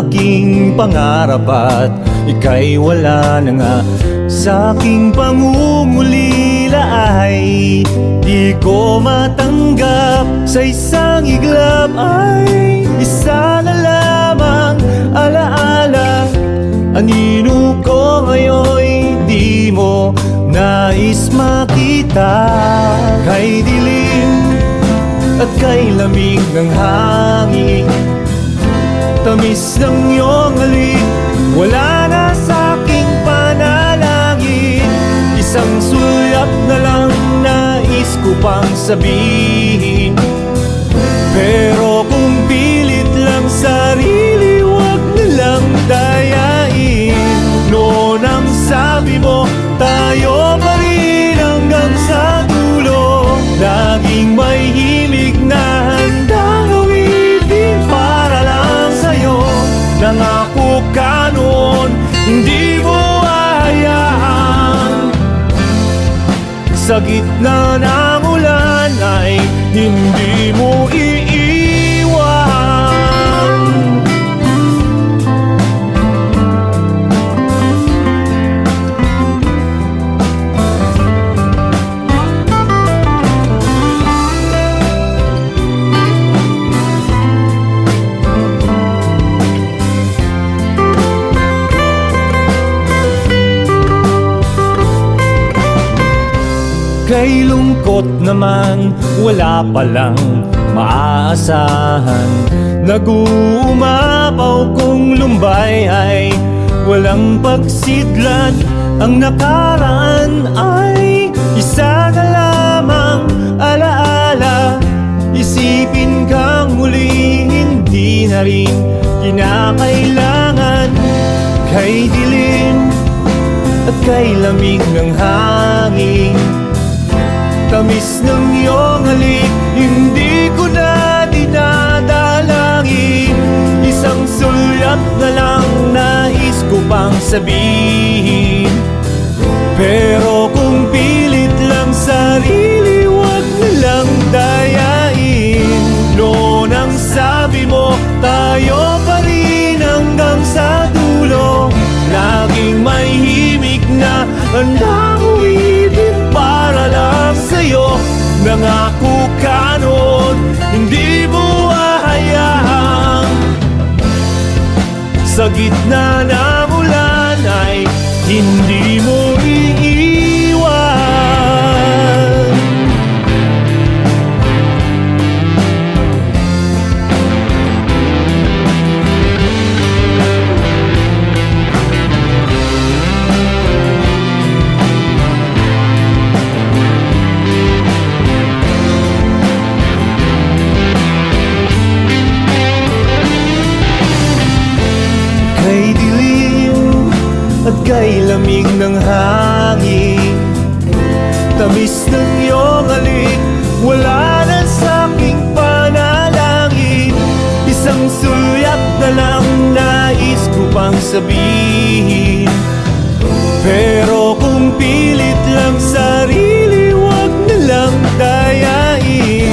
Aking pangarap at ika'y wala na nga sa aking pangungulila ay di ko matanggap. Sa isang iglap ay isa na lamang alaala. Anino ko ngayon di mo nais makita. Kay dilim at kay lamig ng hangin, tamis ng iyong halik, wala na sa aking panalangin. Isang sulyap na lang nais ko pang sabihin, pero kung pilit lang sarili, wag na lang dayain. Noon ang sabi mo, tayo pa rin hanggang sa dulo. Laging may himig na handang awitin para lang sa'yo. Nangako ka noon, hindi mo hayaan. Sa gitna ng ulan ay hindi mo iiwan. Kay lungkot naman, wala palang maaasahan. Nag-uumapaw kung lumbay ay walang pagsidlan. Ang nakaraan ay isa na lamang alaala. Isipin kang muli, hindi na rin kinakailangan. Kay dilim at kay lamig ng hangin, tamis ng iyong halik, hindi ko na dinadalangin. Isang sulyap na lang nais ko pang sabihin, pero kung pilit lang sarili, wag na lang dayain. Noon ang sabi mo, tayo pa rin hanggang sa dulo. Laging may himig na handang uwitin para lang sa'yo. Nangako ka noon, hindi mo hahayaan. Sa gitna ng ulan ay hindi mo iiwan. Kay dilim at kay lamig ng hangin, tamis ng iyong halik, wala na sa aking panalangin. Isang sulyap na lang nais ko pang sabihin, pero kung pilit lang sarili, wag na lang dayain.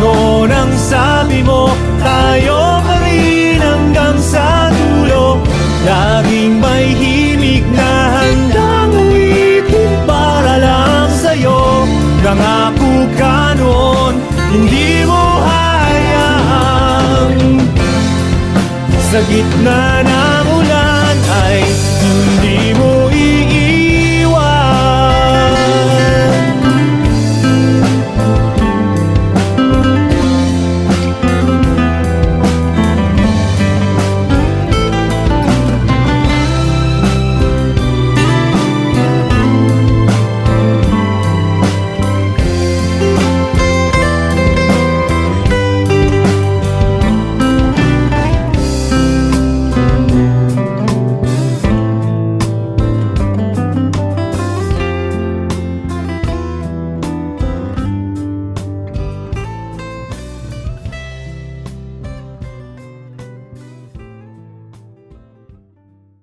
Noon ang sabi mo, tayo pa rin hanggang sa dulo. Laging may himig na handang uwitin para lang sa'yo. Nangako ka noon, hindi mo hayaan. Sa gitna na